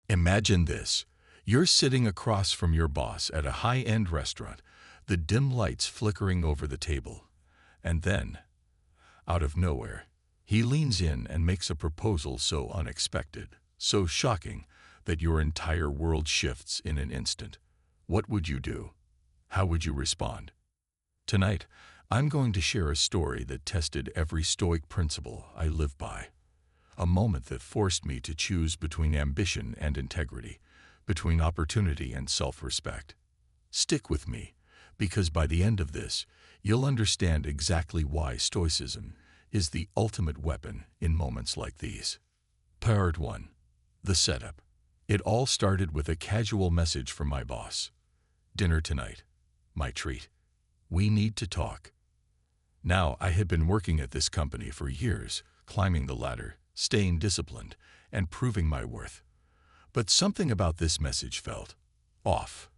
Imagine this. You're sitting across from your boss at a high-end restaurant, the dim lights flickering over the table. And then, out of nowhere, he leans in and makes a proposal so unexpected, so shocking, that your entire world shifts in an instant. What would you do? How would you respond? Tonight, I'm going to share a story that tested every Stoic principle I live by. A moment that forced me to choose between ambition and integrity, between opportunity and self-respect. Stick with me, because by the end of this, you'll understand exactly why Stoicism is the ultimate weapon in moments like these. Part 1. The setup. It all started with a casual message from my boss. Dinner tonight. My treat. We need to talk. Now, I had been working at this company for years, climbing the ladder, staying disciplined, and proving my worth. But something about this message felt off.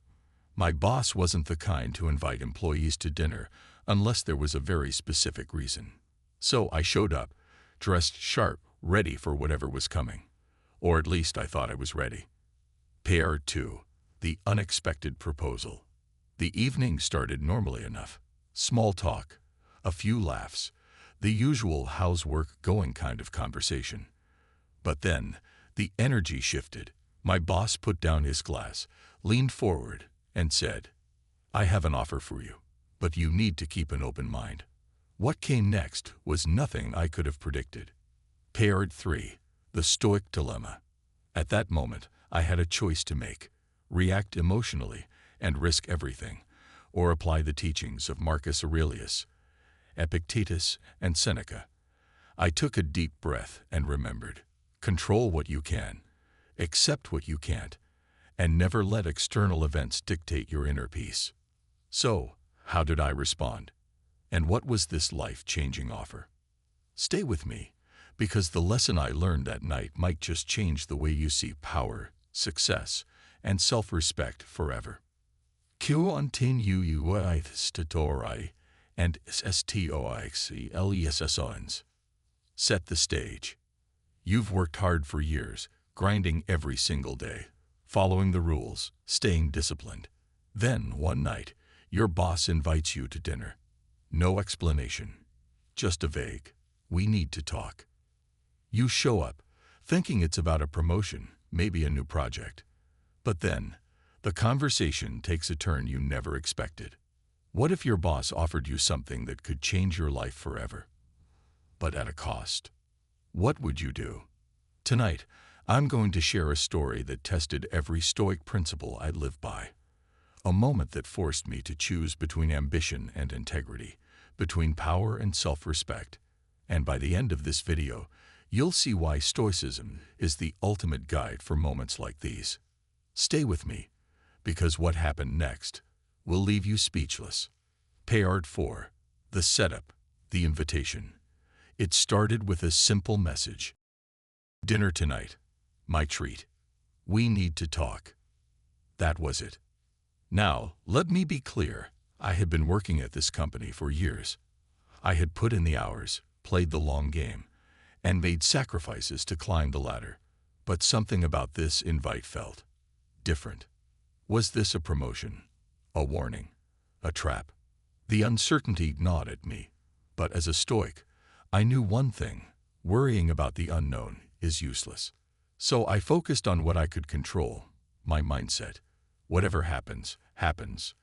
My boss wasn't the kind to invite employees to dinner unless there was a very specific reason. So I showed up, dressed sharp, ready for whatever was coming. Or at least I thought I was ready. Part 2. The unexpected proposal. The evening started normally enough. Small talk, a few laughs, the usual how's work going kind of conversation. But then, the energy shifted. My boss put down his glass, leaned forward, and said, I have an offer for you, but you need to keep an open mind. What came next was nothing I could have predicted. Part 3. The Stoic Dilemma. At that moment, I had a choice to make: react emotionally and risk everything, or apply the teachings of Marcus Aurelius, Epictetus, and Seneca. I took a deep breath and remembered: control what you can, accept what you can't, and never let external events dictate your inner peace. So, how did I respond? And what was this life-changing offer? Stay with me, because the lesson I learned that night might just change the way you see power, success, and self-respect forever. Q-on-tin-u-u-i-th-st-torai and S-T-O-I-X-E-L-E-S-S-O-N-S. Set the stage. You've worked hard for years, grinding every single day, following the rules, staying disciplined. Then, one night, your boss invites you to dinner. No explanation, just a vague, we need to talk. You show up, thinking it's about a promotion, maybe a new project. But then, the conversation takes a turn you never expected. What if your boss offered you something that could change your life forever? But at a cost. What would you do? Tonight, I'm going to share a story that tested every Stoic principle I live by. A moment that forced me to choose between ambition and integrity, between power and self-respect. And by the end of this video, you'll see why Stoicism is the ultimate guide for moments like these. Stay with me, because what happened next will leave you speechless. Part 4. The setup, the invitation. It started with a simple message. Dinner tonight. My treat. We need to talk. That was it. Now, let me be clear. I had been working at this company for years. I had put in the hours, played the long game, and made sacrifices to climb the ladder. But something about this invite felt different. Was this a promotion? A warning? A trap? The uncertainty gnawed at me. But as a Stoic, I knew one thing: worrying about the unknown is useless. So I focused on what I could control, my mindset. Whatever happens, happens.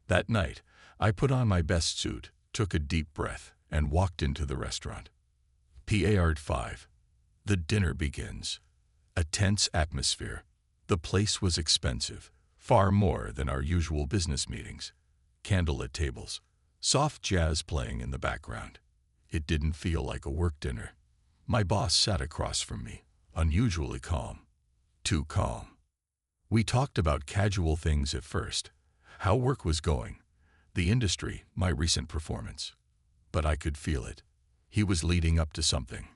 That night, I put on my best suit, took a deep breath, and walked into the restaurant. Part 5. The dinner begins. A tense atmosphere. The place was expensive, far more than our usual business meetings. Candlelit tables, soft jazz playing in the background. It didn't feel like a work dinner. My boss sat across from me, unusually calm. Too calm. We talked about casual things at first: how work was going, the industry, my recent performance. But I could feel it. He was leading up to something.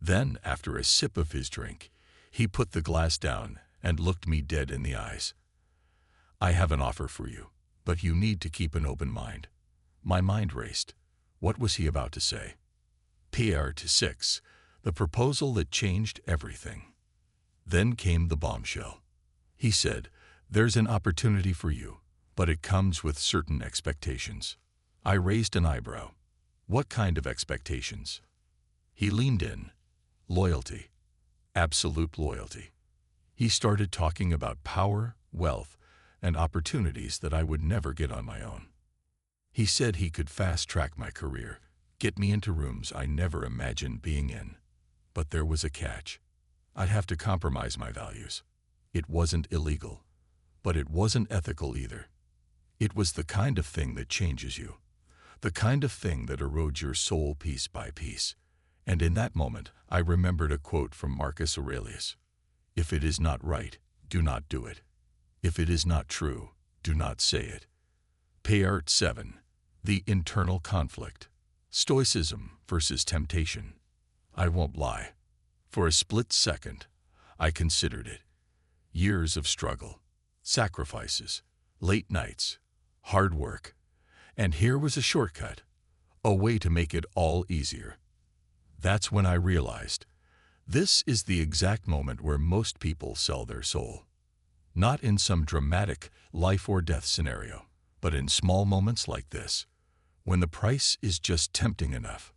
Then, after a sip of his drink, he put the glass down and looked me dead in the eyes. I have an offer for you, but you need to keep an open mind. My mind raced. What was he about to say? Part 6. The proposal that changed everything. Then came the bombshell. He said, "There's an opportunity for you, but it comes with certain expectations." I raised an eyebrow. "What kind of expectations?" He leaned in. "Loyalty. Absolute loyalty." He started talking about power, wealth, and opportunities that I would never get on my own. He said he could fast-track my career, get me into rooms I never imagined being in. But there was a catch. I'd have to compromise my values. It wasn't illegal, but it wasn't ethical either. It was the kind of thing that changes you, the kind of thing that erodes your soul piece by piece. And in that moment, I remembered a quote from Marcus Aurelius. "If it is not right, do not do it. If it is not true, do not say it." Part 7. The internal conflict. Stoicism versus temptation. I won't lie. For a split second, I considered it. Years of struggle, sacrifices, late nights, hard work. And here was a shortcut, a way to make it all easier. That's when I realized, this is the exact moment where most people sell their soul. Not in some dramatic life or death scenario, but in small moments like this, when the price is just tempting enough,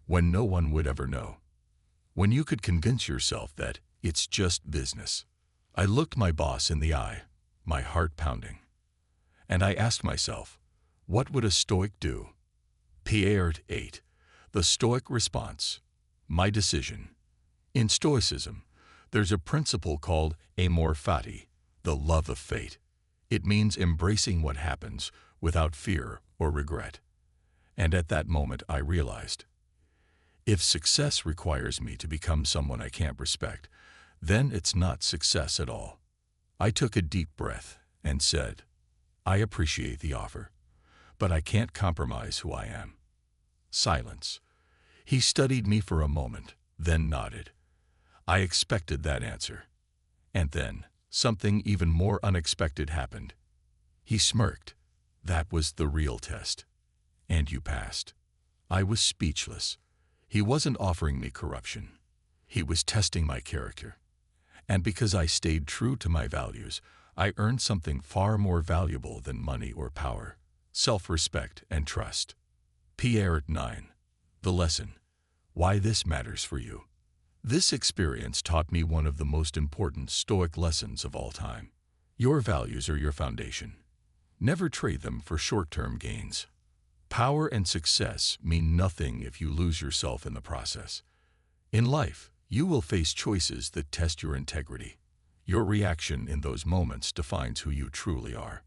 when no one would ever know, when you could convince yourself that it's just business. I looked my boss in the eye, my heart pounding, and I asked myself, what would a Stoic do? Part 8. The Stoic response. My decision. In Stoicism, there's a principle called amor fati, the love of fate. It means embracing what happens without fear or regret. And at that moment I realized, if success requires me to become someone I can't respect, then it's not success at all. I took a deep breath and said, I appreciate the offer, but I can't compromise who I am. Silence. He studied me for a moment, then nodded. I expected that answer. And then, something even more unexpected happened. He smirked. That was the real test. And you passed. I was speechless. He wasn't offering me corruption. He was testing my character. And because I stayed true to my values, I earned something far more valuable than money or power: self-respect and trust. Part 9. The lesson. Why this matters for you. This experience taught me one of the most important Stoic lessons of all time. Your values are your foundation. Never trade them for short-term gains. Power and success mean nothing if you lose yourself in the process. In life, you will face choices that test your integrity. Your reaction in those moments defines who you truly are.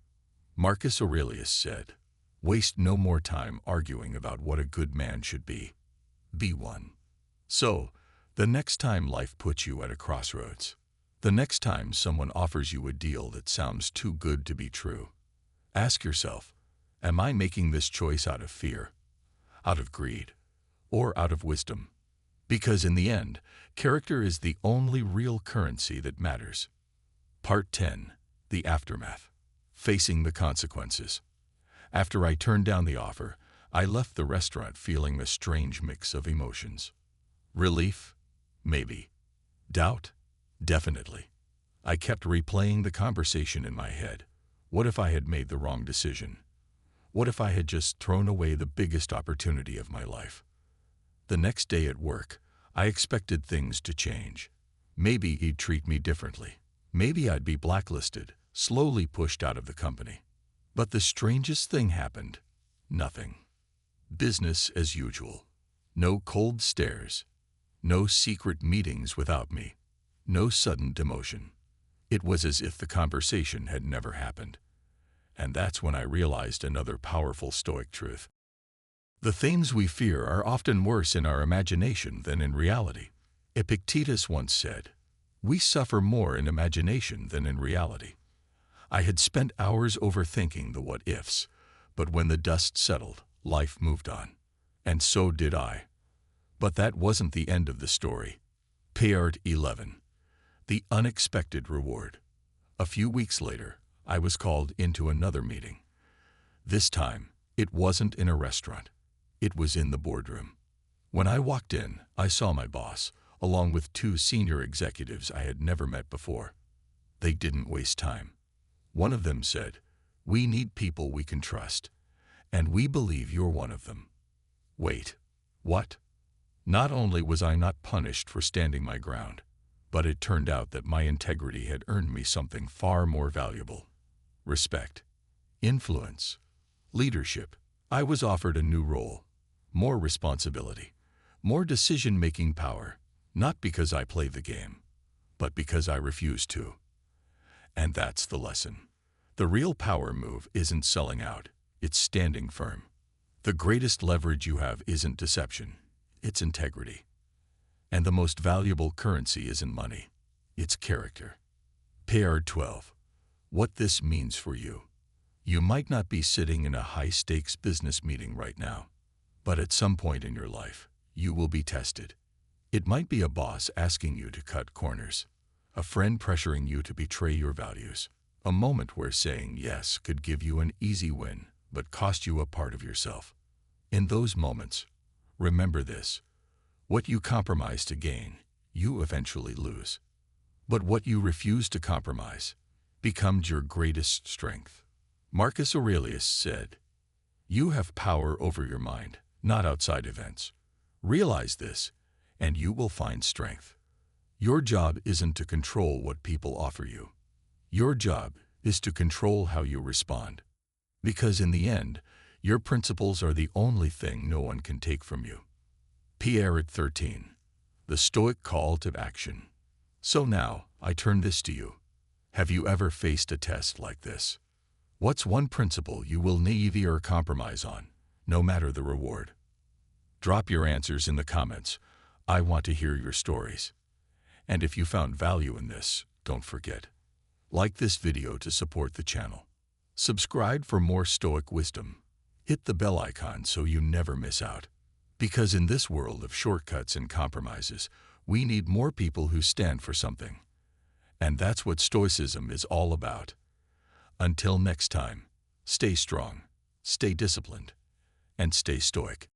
Marcus Aurelius said, "Waste no more time arguing about what a good man should be. Be one." So, the next time life puts you at a crossroads, the next time someone offers you a deal that sounds too good to be true, ask yourself, am I making this choice out of fear, out of greed, or out of wisdom? Because in the end, character is the only real currency that matters. Part 10. The aftermath. Facing the consequences. After I turned down the offer, I left the restaurant feeling a strange mix of emotions. Relief? Maybe. Doubt? Definitely. I kept replaying the conversation in my head. What if I had made the wrong decision? What if I had just thrown away the biggest opportunity of my life? The next day at work, I expected things to change. Maybe he'd treat me differently. Maybe I'd be blacklisted, slowly pushed out of the company. But the strangest thing happened. Nothing. Business as usual. No cold stares. No secret meetings without me. No sudden demotion. It was as if the conversation had never happened. And that's when I realized another powerful Stoic truth. The things we fear are often worse in our imagination than in reality. Epictetus once said, "We suffer more in imagination than in reality." I had spent hours overthinking the what-ifs, but when the dust settled, life moved on. And so did I. But that wasn't the end of the story. Part 11. The unexpected reward. A few weeks later, I was called into another meeting. This time, it wasn't in a restaurant. It was in the boardroom. When I walked in, I saw my boss, along with two senior executives I had never met before. They didn't waste time. One of them said, "We need people we can trust, and we believe you're one of them." Wait, what? Not only was I not punished for standing my ground, but it turned out that my integrity had earned me something far more valuable: respect, influence, leadership. I was offered a new role, more responsibility, more decision-making power, not because I played the game, but because I refused to. And that's the lesson. The real power move isn't selling out, it's standing firm. The greatest leverage you have isn't deception, it's integrity. And the most valuable currency isn't money, it's character. PR12. What this means for you. You might not be sitting in a high-stakes business meeting right now, but at some point in your life, you will be tested. It might be a boss asking you to cut corners, a friend pressuring you to betray your values, a moment where saying yes could give you an easy win but cost you a part of yourself. In those moments, remember this: what you compromise to gain, you eventually lose. But what you refuse to compromise becomes your greatest strength. Marcus Aurelius said, "You have power over your mind, not outside events. Realize this, and you will find strength." Your job isn't to control what people offer you. Your job is to control how you respond. Because in the end, your principles are the only thing no one can take from you. PR13. The Stoic Call to Action. So now, I turn this to you. Have you ever faced a test like this? What's one principle you will never compromise on, no matter the reward? Drop your answers in the comments. I want to hear your stories. And if you found value in this, don't forget: like this video to support the channel. Subscribe for more Stoic wisdom. Hit the bell icon so you never miss out. Because in this world of shortcuts and compromises, we need more people who stand for something. And that's what Stoicism is all about. Until next time, stay strong, stay disciplined, and stay stoic.